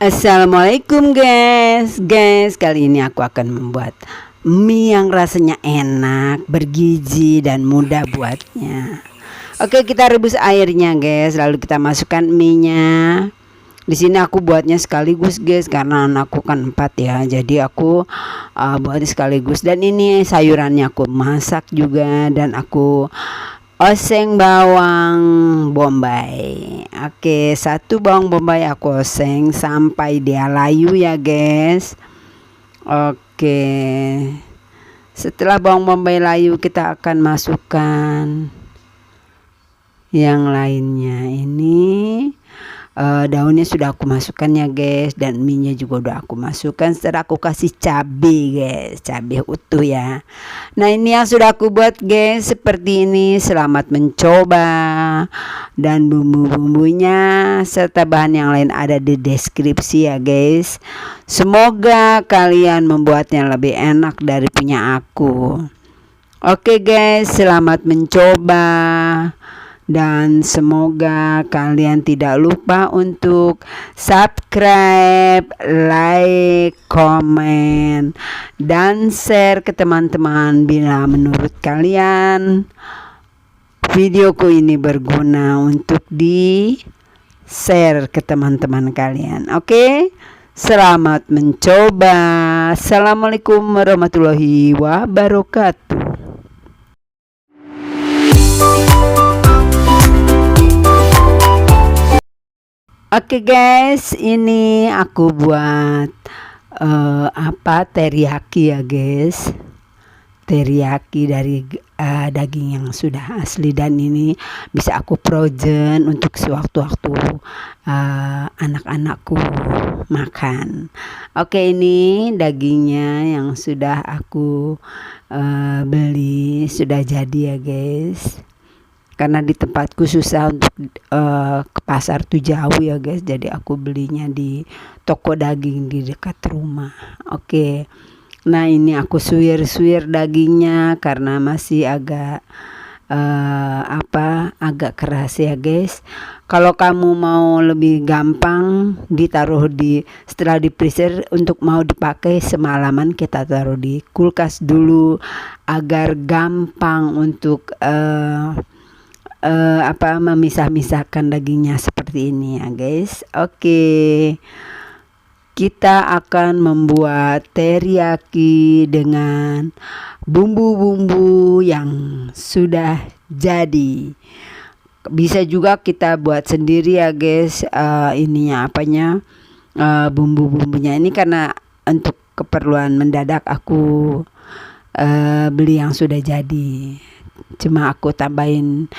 Assalamualaikum guys, kali ini aku akan membuat mie yang rasanya enak, bergizi dan mudah buatnya. Oke, kita rebus airnya guys, lalu kita masukkan mie-nya. Di sini aku buatnya sekaligus guys, karena anakku kan 4 ya, jadi aku buat sekaligus. Dan ini sayurannya aku masak juga, dan aku oseng bawang bombay. Oke, 1 bawang bombay aku oseng sampai dia layu ya guys. Oke, setelah bawang bombay layu, kita akan masukkan yang lainnya. Ini daunnya sudah aku masukkan ya guys, dan minyak juga udah aku masukkan. Setelah aku kasih cabai guys, cabai utuh ya. Nah, ini yang sudah aku buat guys, seperti ini. Selamat mencoba, dan bumbu-bumbunya serta bahan yang lain ada di deskripsi ya guys. Semoga kalian membuatnya lebih enak dari punya aku. Oke guys, selamat mencoba. Dan semoga kalian tidak lupa untuk subscribe, like, komen, dan share ke teman-teman bila menurut kalian videoku ini berguna untuk di share ke teman-teman kalian. Oke? Selamat mencoba. Assalamualaikum warahmatullahi wabarakatuh. Oke guys, ini aku buat teriyaki ya guys. Teriyaki dari daging yang sudah asli, dan ini bisa aku frozen untuk sewaktu-waktu anak-anakku makan. Oke, ini dagingnya yang sudah aku beli, sudah jadi ya guys. Karena di tempatku susah untuk ke pasar tuh jauh ya guys, jadi aku belinya di toko daging di dekat rumah. Oke, nah ini aku suwir-suwir dagingnya karena masih agak agak keras ya guys. Kalau kamu mau lebih gampang, ditaruh setelah di freezer, untuk mau dipakai semalaman kita taruh di kulkas dulu agar gampang untuk memisah-misahkan dagingnya seperti ini ya guys. Oke, kita akan membuat teriyaki dengan bumbu-bumbu yang sudah jadi. Bisa juga kita buat sendiri ya guys, bumbu-bumbunya ini, karena untuk keperluan mendadak aku beli yang sudah jadi. Cuma aku tambahin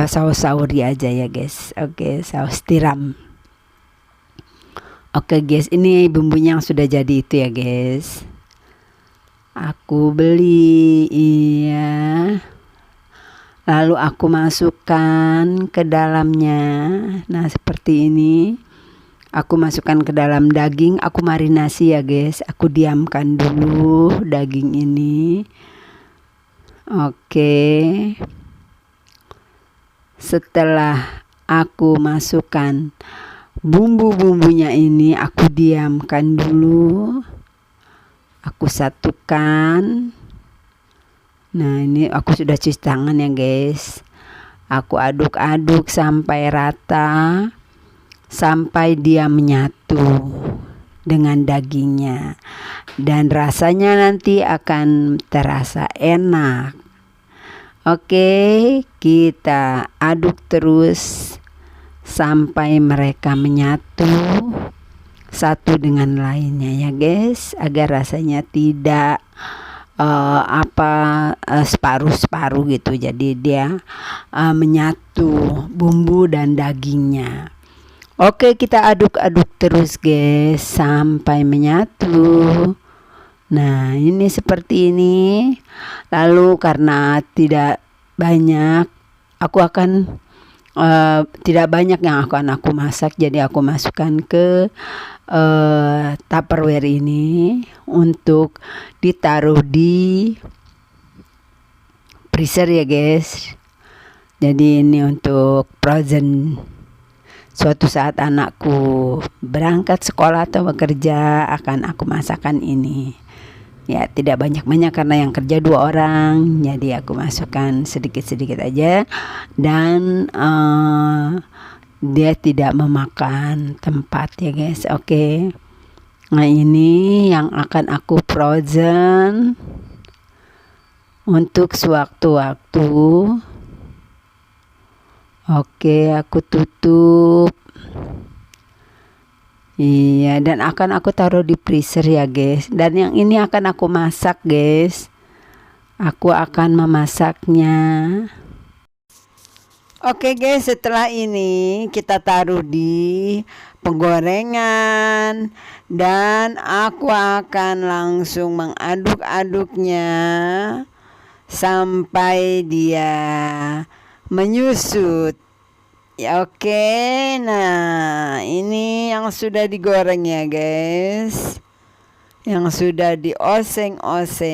saus sauri aja ya guys. Oke, saus tiram. Oke guys, ini bumbunya yang sudah jadi itu ya guys. Aku beli, iya. Lalu aku masukkan ke dalamnya. Nah, seperti ini. Aku masukkan ke dalam daging, aku marinasi ya guys. Aku diamkan dulu daging ini. Oke. Setelah aku masukkan bumbu-bumbunya ini, aku diamkan dulu. Aku satukan. Nah, ini aku sudah cuci tangan ya guys. Aku aduk-aduk sampai rata, sampai dia menyatu dengan dagingnya, dan rasanya nanti akan terasa enak. Oke, kita aduk terus sampai mereka menyatu satu dengan lainnya ya guys, agar rasanya tidak separuh-separuh gitu. Jadi dia menyatu bumbu dan dagingnya. Oke, kita aduk-aduk terus guys sampai menyatu. Nah, ini seperti ini. Lalu karena tidak banyak, tidak banyak yang akan aku masak, jadi aku masukkan ke Tupperware ini untuk ditaruh di freezer ya guys. Jadi ini untuk frozen suatu saat anakku berangkat sekolah atau bekerja akan aku masakan ini. Ya tidak banyak-banyak karena yang kerja 2 orang, jadi aku masukkan sedikit-sedikit aja. Dan dia tidak memakan tempat ya guys. Oke. Nah ini yang akan aku frozen untuk sewaktu-waktu. Oke, aku tutup. Iya, dan akan aku taruh di freezer ya guys. Dan yang ini akan aku masak guys. Aku akan memasaknya. Oke guys, setelah ini kita taruh di penggorengan. Dan aku akan langsung mengaduk-aduknya sampai dia menyusut. Ya oke. Nah ini yang sudah digoreng ya guys, yang sudah dioseng-oseng.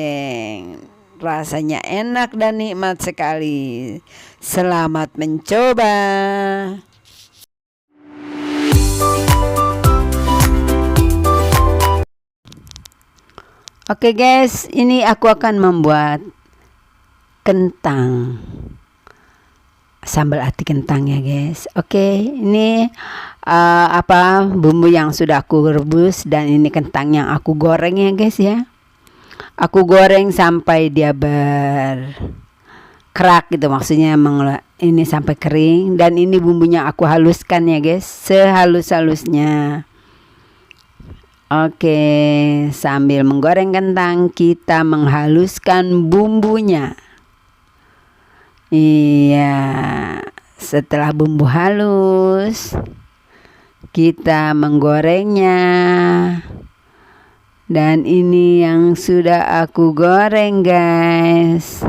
Rasanya enak dan nikmat sekali. Selamat mencoba. Oke guys, ini aku akan membuat kentang, sambal ati kentang ya guys. Oke, ini bumbu yang sudah aku rebus, dan ini kentang yang aku goreng ya guys ya. Aku goreng sampai dia berkerak gitu, maksudnya ini sampai kering. Dan ini bumbunya aku haluskan ya guys, sehalus-halusnya. Oke, sambil menggoreng kentang kita menghaluskan bumbunya. Iya, setelah bumbu halus kita menggorengnya. Dan ini yang sudah aku goreng guys.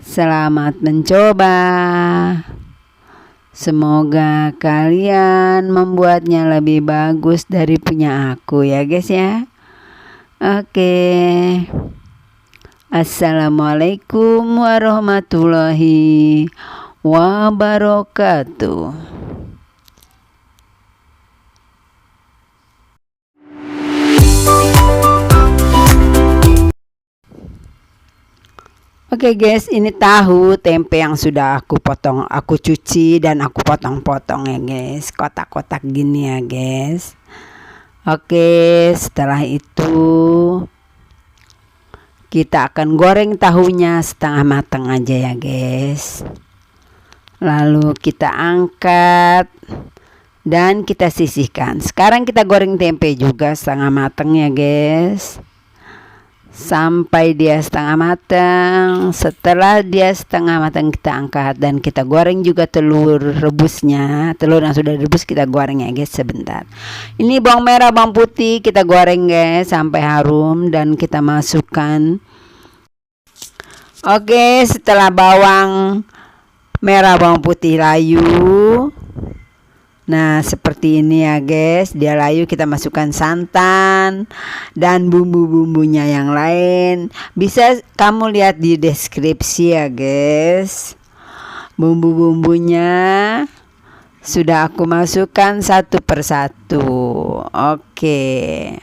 Selamat mencoba. Semoga kalian membuatnya lebih bagus dari punya aku ya guys ya. Oke. Assalamualaikum warahmatullahi wabarakatuh. Oke guys, ini tahu tempe yang sudah aku potong, aku cuci dan aku potong-potong ya guys, kotak-kotak gini ya guys. Oke, setelah itu kita akan goreng tahunya setengah matang aja ya guys. Lalu kita angkat dan kita sisihkan. Sekarang kita goreng tempe juga setengah matang ya guys, sampai dia setengah matang. Setelah dia setengah matang kita angkat dan kita goreng juga telur rebusnya. Telur yang sudah direbus kita goreng ya guys sebentar. Ini bawang merah, bawang putih kita goreng guys sampai harum dan kita masukkan. Oke, setelah bawang merah, bawang putih layu, nah seperti ini ya guys, dia layu, kita masukkan santan dan bumbu-bumbunya yang lain. Bisa kamu lihat di deskripsi ya guys. Bumbu-bumbunya sudah aku masukkan satu persatu. Oke.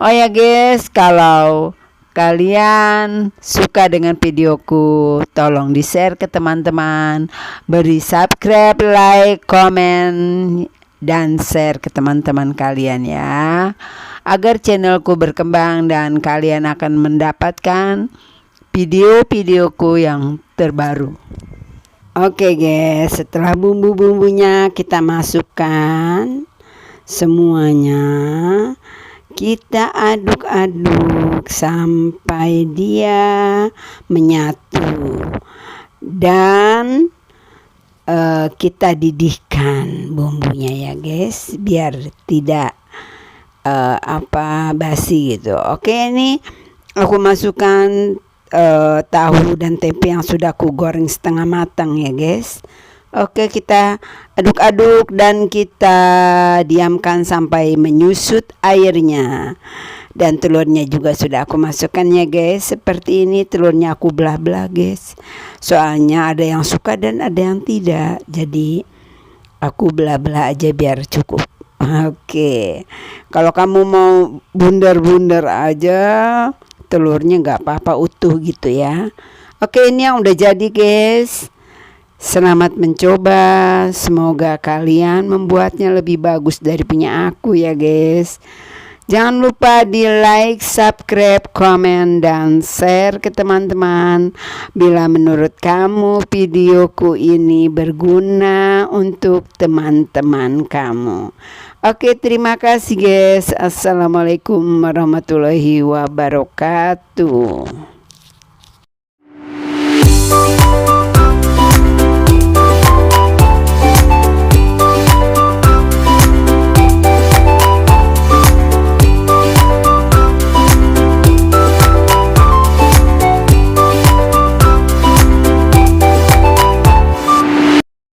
Oh ya guys, kalau kalian suka dengan videoku, tolong di-share ke teman-teman, beri subscribe, like, komen, dan share ke teman-teman kalian ya, agar channelku berkembang dan kalian akan mendapatkan video-videoku yang terbaru. Oke guys, setelah bumbu-bumbunya kita masukkan semuanya. Kita aduk-aduk sampai dia menyatu. Dan kita didihkan bumbunya ya guys, biar tidak basi gitu. Oke, ini aku masukkan tahu dan tempe yang sudah aku goreng setengah matang ya guys. Oke, kita aduk-aduk dan kita diamkan sampai menyusut airnya. Dan telurnya juga sudah aku masukkan ya guys. Seperti ini, telurnya aku belah-belah guys. Soalnya ada yang suka dan ada yang tidak. Jadi Aku bela-bela aja biar cukup. Oke, kalau kamu mau bundar-bundar aja, telurnya nggak apa-apa utuh gitu ya. Oke, ini yang udah jadi guys. Selamat mencoba. Semoga kalian membuatnya lebih bagus dari punya aku ya guys. Jangan lupa di like, subscribe, komen, dan share ke teman-teman. Bila menurut kamu videoku ini berguna untuk teman-teman kamu. Oke, terima kasih guys. Assalamualaikum warahmatullahi wabarakatuh.